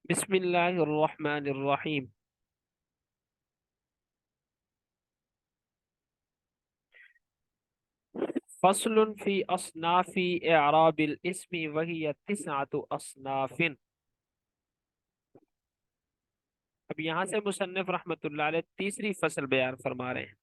بسم الله الرحمن الرحيم. فصل في أصناف إعراب الاسم وهي 9 أصناف. اب یہاں سے مصنف رحمۃ اللہ علیہ تیسری فصل بیان فرما رہے ہیں،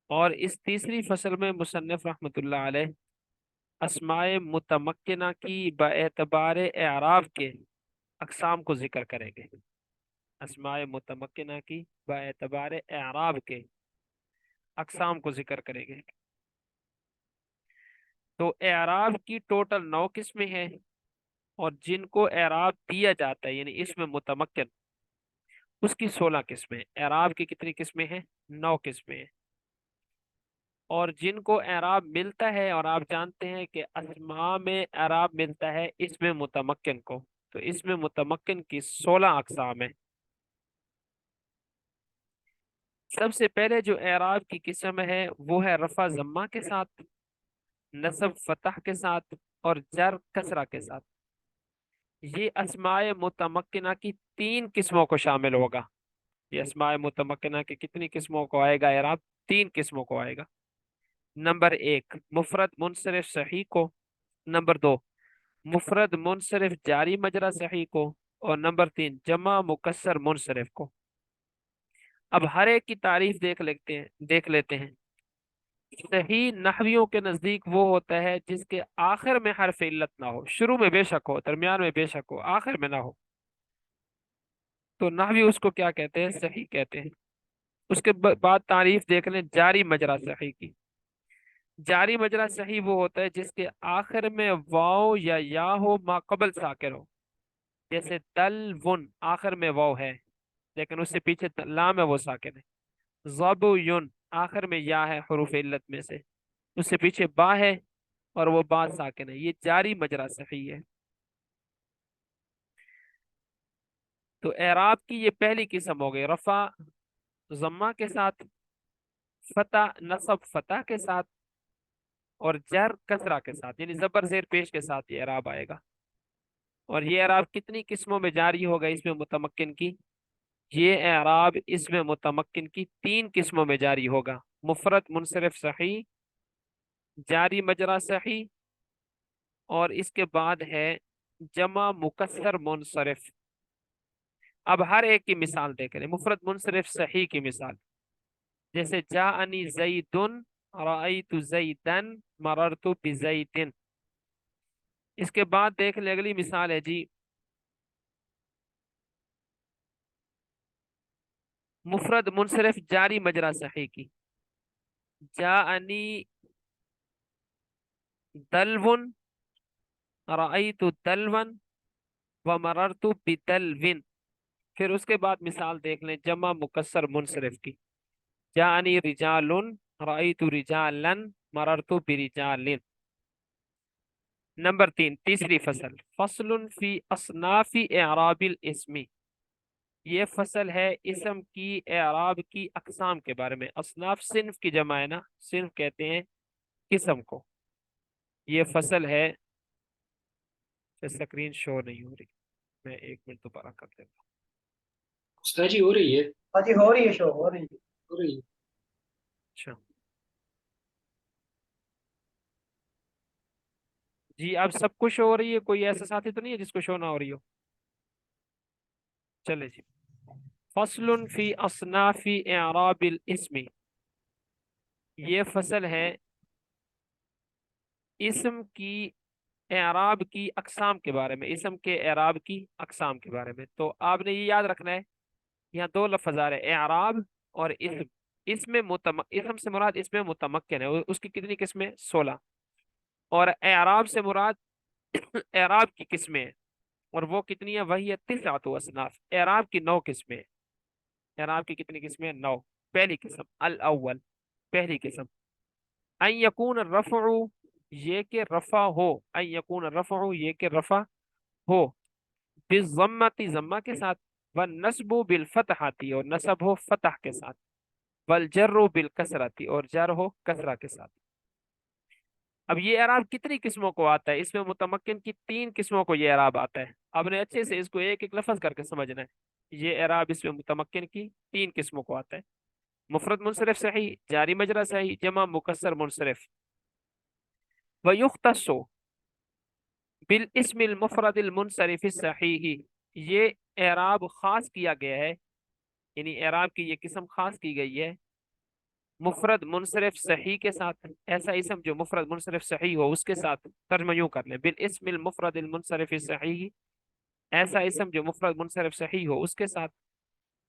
اور اس تیسری فصل میں مصنف رحمۃ اللہ علیہ اسماء متمکنہ کی باعتبار اعراب کے اقسام کو ذکر کریں گے۔ اسماء متمکنہ کی باعتبار اعراب کے اقسام کو ذکر کریں گے۔ تو اعراب کی ٹوٹل 9 قسمیں ہیں، اور جن کو اعراب دیا جاتا ہے یعنی اس میں متمکن، اس کی 16 قسمیں۔ اعراب کی کتنی قسمیں ہیں؟ 9 قسمیں ہیں۔ اور جن کو اعراب ملتا ہے، اور آپ جانتے ہیں کہ اسماء میں اعراب ملتا ہے اس میں متمکن کو، تو اس میں متمکن کی 16 اقسام ہیں۔ سب سے پہلے جو اعراب کی قسم ہے وہ ہے رفع ضمہ کے ساتھ، نصب فتح کے ساتھ، اور جر کسرہ کے ساتھ۔ یہ اسماء متمکنہ کی 3 قسموں کو شامل ہوگا۔ یہ اسماء متمکنہ کی کتنی قسموں کو آئے گا اعراب؟ 3 قسموں کو آئے گا۔ نمبر 1 مفرد منصرف صحیح کو، نمبر 2 مفرد منصرف جاری مجرا صحیح کو، اور نمبر 3 جمع مکسر منصرف کو۔ اب ہر ایک کی تعریف دیکھ لیتے ہیں۔ صحیح نحویوں کے نزدیک وہ ہوتا ہے جس کے آخر میں حرف علت نہ ہو، شروع میں بے شک ہو، درمیان میں بے شک ہو، آخر میں نہ ہو، تو نحوی اس کو کیا کہتے ہیں؟ صحیح کہتے ہیں۔ اس کے بعد تعریف دیکھ لیں جاری مجرا صحیح کی۔ جاری مجرا صحیح وہ ہوتا ہے جس کے آخر میں واو یا یا ہو، ما قبل ساکن ہو، جیسے دلون آخر میں واو ہے لیکن اس سے پیچھے لام ہے، وہ ساکن ہے۔ ضبیون آخر میں یا ہے حروف علت میں سے، اس سے پیچھے با ہے اور وہ با ساکن ہے، یہ جاری مجرا صحیح ہے۔ تو اعراب کی یہ پہلی قسم ہو گئی، رفع ضمہ کے ساتھ، فتح نصب فتح کے ساتھ، اور جر کسرہ کے ساتھ، یعنی زبر زیر پیش کے ساتھ یہ اعراب آئے گا۔ اور یہ اعراب کتنی قسموں میں جاری ہوگا اس میں متمکن کی؟ یہ اعراب اس میں متمکن کی 3 قسموں میں جاری ہوگا، مفرد منصرف صحیح، جاری مجرا صحیح، اور اس کے بعد ہے جمع مکسر منصرف۔ اب ہر ایک کی مثال دیکھ لیں۔ مفرد منصرف صحیح کی مثال، جیسے جاءنی زیدن، رأیت زیدن، مررت بزیدن۔ اس کے بعد دیکھ لیں اگلی مثال ہے جی مفرد منصرف جاری مجرا صحیح کی، جاءنی دلون، رأیت دلون، ومررت بدلون۔ پھر اس کے بعد مثال دیکھ لیں جمع مکسر منصرف کی، جاءنی رجال، رأیت رجالا، مررت برجال۔ نمبر 3 تیسری فصل، فصل فی اصناف اعراب الاسم۔ یہ فصل ہے اسم کی اعراب کی اقسام کے بارے میں۔ اصناف صنف کی جمع ہے نا، صنف کہتے ہیں قسم کو۔ یہ فصل ہے، سکرین شو نہیں ہو رہی، میں 1 منٹ دوبارہ کر دیتا ہوں۔ استاد جی ہو رہی ہے؟ ہاں جی ہو رہی ہے، شو ہو رہی ہے۔ ہو رہی ہے۔ اچھا جی، اب سب کو شو ہو رہی ہے؟ کوئی ایسا ساتھی تو نہیں ہے جس کو شو نہ ہو رہی ہو؟ چلے جی، فصل فی اصناف اعراب الاسم۔ یہ فصل ہے اسم کی اعراب کی اقسام کے بارے میں، اسم کے اعراب کی اقسام کے بارے میں۔ تو آپ نے یہ یاد رکھنا ہے، یہاں 2 لفظ آ رہے ہیں، اعراب اور اسم۔ اسم سے مراد اس میں متمکن ہے، اس کی کتنی قسمیں؟ 16۔ اور اعراب سے مراد اعراب کی قسمیں ہیں، اور وہ کتنی ہیں؟ وہی 9 اصناف۔ اعراب کی 9 قسمیں ہیں۔ اعراب کی کتنی قسمیں؟ 9۔ پہلی قسم الاول، پہلی قسم ان یکون الرفع، یہ کہ رفع ہو، ان یکون الرفع یہ کہ رفع ہو، بالضمۃ ضمہ کے ساتھ، والنصب بالفتحۃ اور نصب ہو فتح کے ساتھ، والجر بالکسرۃ اور جر ہو کسرہ کے ساتھ۔ اب یہ اعراب کتنی قسموں کو آتا ہے؟ اس میں متمکن کی 3 قسموں کو یہ اعراب آتا ہے. آپ نے اچھے سے اس کو ایک ایک لفظ کر کے سمجھنا ہے. یہ اعراب اس میں متمکن کی 3 قسموں کو آتا ہے: مفرد منصرف صحیح، جاری مجرا صحیح، جمع مکسر منصرف. وَيُخْتَصُّ بالاسم المفرد المنصرف الصحیح، یہ اعراب خاص کیا گیا ہے، یعنی اعراب کی یہ قسم خاص کی گئی ہے مفرد منصرف صحیح کے ساتھ. ایسا اسم جو مفرد منصرف صحیح ہو اس کے ساتھ. ترجمہ یوں کر لیں: بالاسم المفرد المنصرف صحیح، ایسا اسم جو مفرد منصرف صحیح ہو اس کے ساتھ.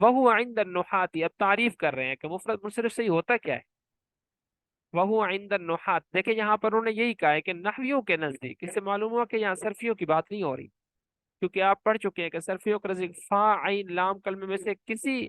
وہو عند النحات، اب تعریف کر رہے ہیں کہ مفرد منصرف صحیح ہوتا کیا ہے. وہو عند النحات، دیکھیں یہاں پر انہوں نے یہی کہا ہے کہ نحویوں کے نزدیک. اس سے معلوم ہوا کہ یہاں صرفیوں کی بات نہیں ہو رہی، کیونکہ آپ پڑھ چکے ہیں کہ صرفیوں کے نزدیک فا عین لام کلمے میں سے کسی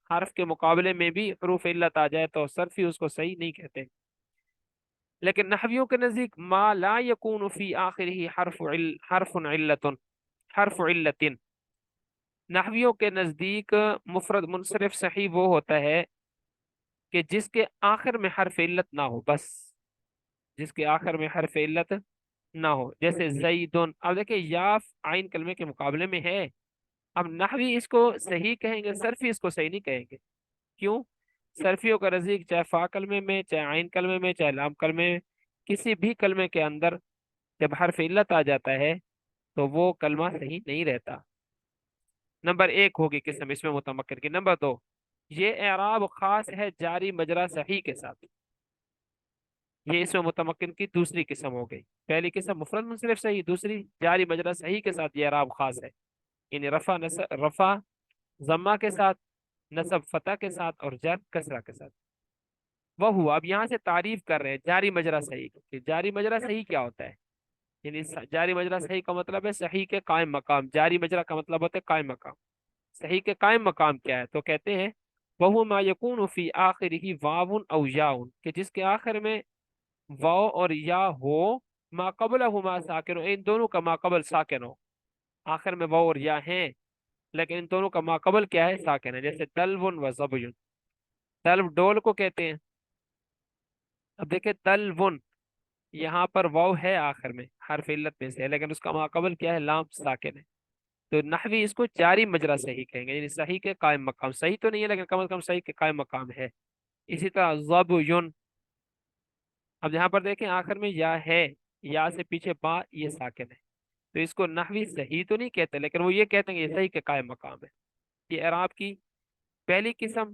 حرف کے مقابلے میں بھی حروف علت آ جائے تو صرفی اس کو صحیح نہیں کہتے. لیکن نحویوں کے نزدیک ما لا یکون فی آخرہ حرف علت، حرف علت. نحویوں کے نزدیک مفرد منصرف صحیح وہ ہوتا ہے کہ جس کے آخر میں حرف علت نہ ہو، بس جس کے آخر میں حرف علت نہ ہو. جیسے زیدن، اب دیکھیں یا عین کلمے کے مقابلے میں ہے. اب نحوی اس کو صحیح کہیں گے، صرفی اس کو صحیح نہیں کہیں گے. کیوں؟ صرفیوں کا نزدیک چاہے فا کلمے میں، چاہے عین کلمے میں، چاہے لام کلمے میں، کسی بھی کلمے کے اندر جب حرف علت آ جاتا ہے تو وہ کلمہ صحیح نہیں رہتا. نمبر 1 ہوگی قسم اس میں متمکن کی. نمبر 2، یہ اعراب خاص ہے جاری مجرا صحیح کے ساتھ. یہ اس میں متمکن کی دوسری قسم ہو گئی. پہلی قسم مفرد منصرف صحیح، دوسری جاری مجرا صحیح کے ساتھ یہ اعراب خاص ہے، یعنی رفع ضمہ کے ساتھ، نصب فتح کے ساتھ، اور جر کسرہ کے ساتھ. وہ ہوا، اب یہاں سے تعریف کر رہے ہیں جاری مجرا صحیح کہ جاری مجرا صحیح کیا ہوتا ہے. یعنی جاری مجرا صحیح کا مطلب ہے صحیح کے قائم مقام. جاری مجرا کا مطلب ہوتا ہے قائم مقام. صحیح کے قائم مقام کیا ہے؟ تو کہتے ہیں وہ ما یکون فی آخرہ واو او یا، کہ جس کے آخر میں واو اور یا ہو، ما قبلہما ساکن، ان دونوں کا ما قبل ساکن ہو. آخر میں واو اور یا ہیں لیکن ان دونوں کا ما قبل کیا ہے؟ ساکن ہے. جیسے تلون و ظبیون، تلو ڈول کو کہتے ہیں. اب دیکھیں تلون، یہاں پر واو ہے آخر میں حرف علت میں سے، لیکن اس کا ما قبل کیا ہے؟ لام ساکن ہے. تو نحوی اس کو جاری مجرا صحیح کہیں گے، یعنی صحیح کے قائم مقام. صحیح تو نہیں ہے لیکن کم از کم صحیح کے قائم مقام ہے. اسی طرح ضبیون، اب یہاں پر دیکھیں آخر میں یا ہے، یا سے پیچھے با، یہ ساکن ہے. تو اس کو نحوی صحیح تو نہیں کہتے لیکن وہ یہ کہتے ہیں کہ یہ صحیح کے قائم مقام ہے. یہ اعراب کی پہلی قسم،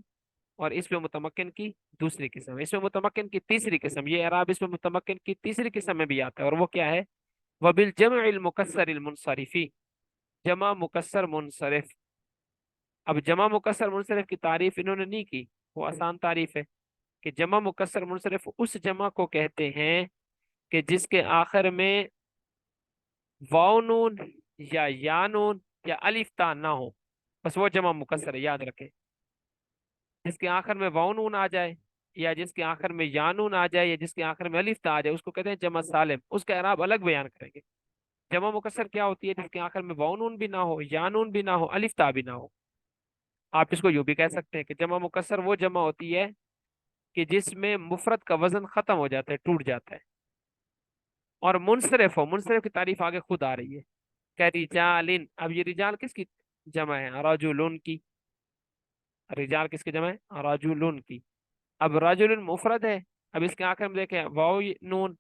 اور اس میں متمکن کی دوسری قسم. اس میں متمکن کی تیسری قسم، یہ اعراب اس میں متمکن کی تیسری قسم میں بھی آتا ہے، اور وہ کیا ہے؟ وبالجمع المکسر المنصرفی، جمع مکسر منصرف. اب جمع مکسر منصرف کی تعریف انہوں نے نہیں کی، وہ آسان تعریف ہے کہ جمع مکسر منصرف اس جمع کو کہتے ہیں کہ جس کے آخر میں واو نون یا نون یا الف تا نہ ہو، بس وہ جمع مکسر ہے. یاد رکھیں، جس کے آخر میں واو نون آ جائے، یا جس کے آخر میں یا نون آ جائے، یا جس کے آخر میں الف تا آ جائے، اس کو کہتے ہیں جمع سالم. اس کا اعراب الگ بیان کریں گے. جمع مکسر کیا ہوتی ہے؟ جس کے آخر میں واو نون بھی نہ ہو، یا نون بھی نہ ہو، الف تا بھی نہ ہو. آپ اس کو یوں بھی کہہ سکتے ہیں کہ جمع مکسر وہ جمع ہوتی ہے کہ جس میں مفرد کا وزن ختم ہو جاتا ہے، ٹوٹ جاتا ہے. اور منصرف ہو، منصرف کی تعریف آگے خود آ رہی ہے کہ رجالن. اب یہ رجال کس کی جمع ہے؟ رجلن کی. رجال کس کی جمع ہے؟ رجلن کی. اب رجل مفرد ہے، اب اس کے آخر میں دیکھیں واو نون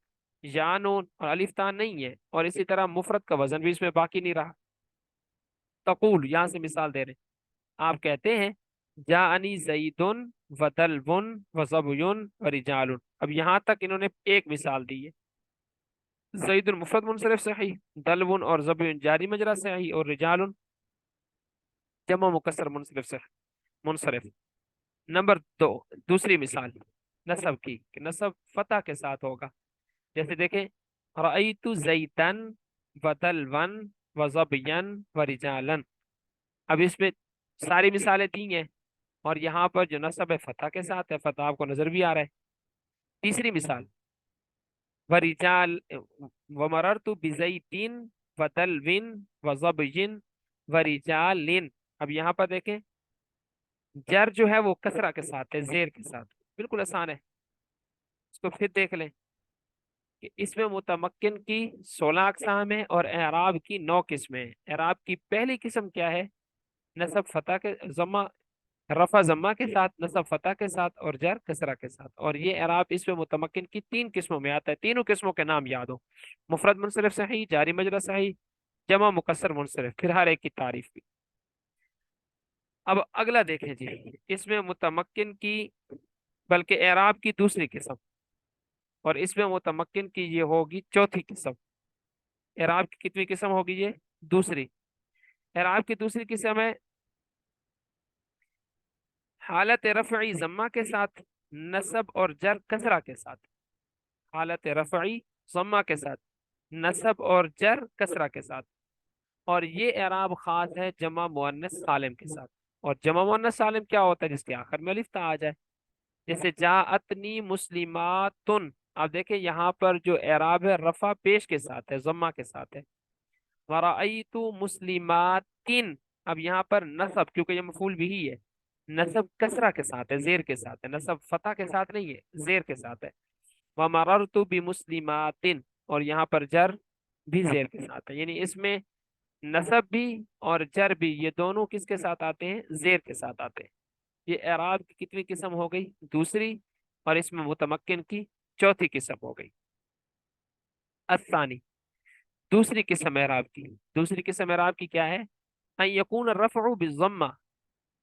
یا نون اور الف تا نہیں ہے، اور اسی طرح مفرد کا وزن بھی اس میں باقی نہیں رہا. تقول، یہاں سے مثال دے رہے ہیں، آپ کہتے ہیں جاءنی زیدن و دلبن و ظبیون و رجال. اب یہاں تک انہوں نے ایک مثال دی ہے. زید مفرد منصرف صحیح، دلبن اور ظبیون جاری مجرا صحیح، اور رجال جمع مکسر منصرف صحیح منصرف. نمبر 2، دوسری مثال نصب کی کہ نصب فتح کے ساتھ ہوگا. جیسے دیکھیں رأیت زیدن و دلون و ظبین و رجالن. اب اس میں ساری مثالیں دی ہیں، اور یہاں پر جو نصب ہے فتح کے ساتھ ہے، فتح آپ کو نظر بھی آ رہا ہے. تیسری مثال ورجال ومررت بزیدین ودلوین وظبین ورجالن. اب یہاں پر دیکھیں جر جو ہے وہ کسرہ کے ساتھ ہے، زیر کے ساتھ. بالکل آسان ہے، اس کو پھر دیکھ لیں. کہ اس میں متمکن کی 16 اقسام ہیں اور اعراب کی 9 قسمیں ہیں۔ اعراب کی پہلی قسم کیا ہے؟ نصب فتح کے ضمہ، رفع ضمہ کے ساتھ، نصب فتح کے ساتھ، اور جر کسرہ کے ساتھ۔ اور یہ اعراب اس میں متمکن کی 3 قسموں میں آتا ہے، تینوں قسموں کے نام یاد ہو: مفرد منصرف صحیح، جاری مجرا صحیح، جمع مکسر منصرف، پھر ہر ایک کی تعریف بھی۔ اب اگلا دیکھیں جی، اس میں متمکن کی بلکہ اعراب کی دوسری قسم، اور اس میں متمکن کی یہ ہوگی چوتھی قسم۔ اعراب کی کتنی قسم ہوگی؟ یہ دوسری۔ اعراب کی دوسری قسم ہے حالت رفعی ضمہ کے ساتھ، نصب اور جر کسرہ کے ساتھ۔ حالت رفعی ضمہ کے ساتھ، نصب اور جر کسرہ کے ساتھ۔ اور یہ اعراب خاص ہے جمع مؤنث سالم کے ساتھ۔ اور جمع مؤنث سالم کیا ہوتا ہے؟ جس کے آخر میں الف تا آ جائے، جیسے جاءتنی مسلماتن۔ آپ دیکھیں یہاں پر جو اعراب ہے رفع پیش کے ساتھ ہے، ضمہ کے ساتھ ہے۔ ورأیت مسلماتن، اب یہاں پر نصب، کیونکہ یہ مفعول بھی ہے، نصب کسرہ کے ساتھ ہے، زیر کے ساتھ ہے، نصب فتح کے ساتھ نہیں ہے، زیر کے ساتھ ہے۔ ومررت بمسلماتن، اور یہاں پر جر بھی زیر کے ساتھ ہے، یعنی اس میں نصب بھی اور جر بھی یہ دونوں کس کے ساتھ آتے ہیں؟ زیر کے ساتھ آتے ہیں۔ یہ اعراب کی کتنی قسم ہو گئی؟ دوسری، اور اس میں متمکن کی چوتھی قسم ہو گئی۔ الثانی، دوسری قسم اعراب کی، دوسری قسم اعراب کی کیا ہے؟ ان یکون الرفع بالضمہ،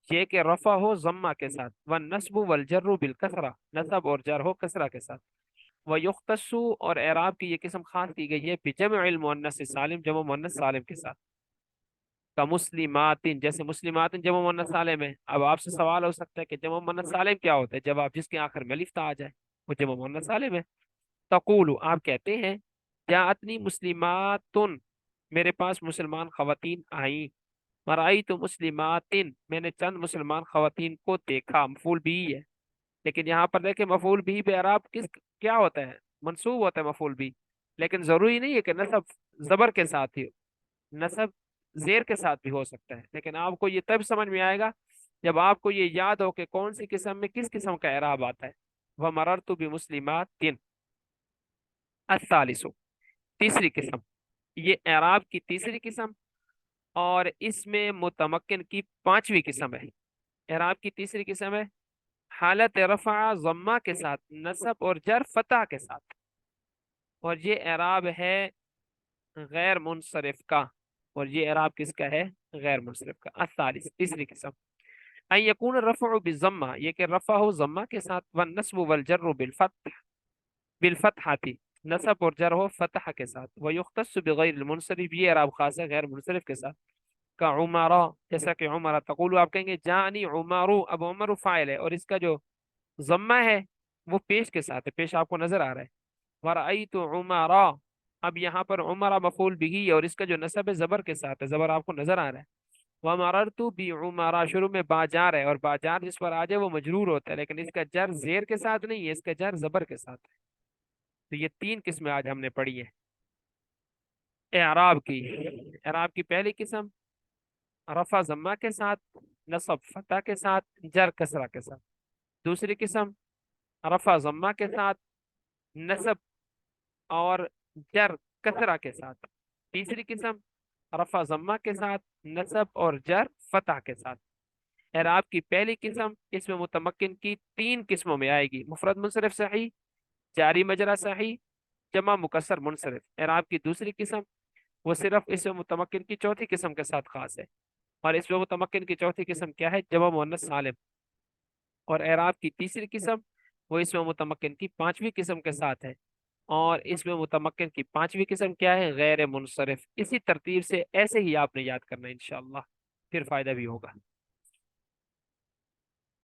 یہ کہ رفع ہو ضمہ کے ساتھ، والنصب والجر بالکسرہ، نصب اور جر ہو کسرہ کے ساتھ۔ ویختص، اور اعراب کی یہ قسم خاص کی گئی ہے بجمع المؤنث سالم، جمع مؤنث سالم کے ساتھ، کمسلماتن، جیسے مسلماتن جمع مؤنث سالم ہے۔ اب آپ سے سوال ہو سکتا ہے کہ جمع مؤنث سالم کیا ہوتا ہے؟ جواب: جس کے آخر میں الف تا آ جائے وہ جمع مؤنث سالم ہے۔ تقول، آپ کہتے ہیں، جاءتنی مسلماتن، میرے پاس مسلمان خواتین آئیں۔ مرائیت مسلماتن، میں نے چند مسلمان خواتین کو دیکھا، مفعول بھی ہے، لیکن یہاں پر دیکھیں مفعول بھی پہ اعراب کس کیا ہوتا ہے؟ منصوب ہوتا ہے مفعول بھی، لیکن ضروری نہیں ہے کہ نصب زبر کے ساتھ ہی، نصب زیر کے ساتھ بھی ہو سکتا ہے، لیکن آپ کو یہ تب سمجھ میں آئے گا جب آپ کو یہ یاد ہو کہ کون سی قسم میں کس قسم کا اعراب آتا ہے۔ وَمَرَرْتُ بِمُسْلِمَاتٍ۔ الثالث، تیسری قسم، یہ اعراب کی تیسری قسم، اور اس میں متمکن کی 5ویں قسم ہے۔ اعراب کی تیسری قسم ہے حالت رفع ضمہ کے ساتھ، نصب اور جر فتح کے ساتھ، اور یہ اعراب ہے غیر منصرف کا۔ اور یہ اعراب کس کا ہے؟ غیر منصرف کا۔ الثالث، تیسری قسم، ان یکون الرفع بالضمہ، یہ کہ رفع ہو ضمہ کے ساتھ، والنصب والجر بالفتحہ، نصب اور جر ہو فتح کے ساتھ، ویختص بغیر المنصرف، یہ اعراب خاص ہے غیر منصرف کے ساتھ، کا عمرہ، جیسا کہ عمرہ، تقول، آپ کہیں گے جانی عمرو، اب عمر فاعل ہے اور اس کا جو ضمہ ہے وہ پیش کے ساتھ ہے، پیش آپ کو نظر آ رہا ہے۔ ورأیت عمرہ، اب یہاں پر عمرہ مفعول بھی ہے اور اس کا جو نصب ہے زبر کے ساتھ ہے، زبر آپ کو نظر آ رہا ہے۔ ومررت بعمرہ، شروع میں باجار ہے اور باجار جس پر آ جائے وہ مجرور ہوتا ہے، لیکن اس کا جر زیر کے ساتھ نہیں ہے، اس کا جر زبر کے ساتھ ہے۔ تو یہ 3 قسمیں آج ہم نے پڑھی ہیں اعراب کی۔ اعراب کی پہلی قسم رفع ضمہ کے ساتھ، نصب فتح کے ساتھ، جر کسرہ کے ساتھ۔ دوسری قسم رفع ضمہ کے ساتھ، نصب اور جر کسرہ کے ساتھ۔ تیسری قسم رفع ضمہ کے ساتھ، نصب اور جر فتح کے ساتھ۔ اعراب کی پہلی قسم اس میں متمکن کی 3 قسموں میں آئے گی: مفرد منصرف صحیح، جاری مجرا صحیح، جمع مکسر منصرف۔ اعراب کی دوسری قسم وہ صرف اس میں متمکن کی چوتھی قسم کے ساتھ خاص ہے، اور اس میں متمکن کی چوتھی قسم کیا ہے؟ جمع مؤنث سالم۔ اور اعراب کی تیسری قسم وہ اس میں متمکن کی 5ویں قسم کے ساتھ ہے، اور اس میں متمکن کی 5ویں قسم کیا ہے؟ غیر منصرف۔ اسی ترتیب سے ایسے ہی آپ نے یاد کرنا ہے انشاءاللہ، پھر فائدہ بھی ہوگا۔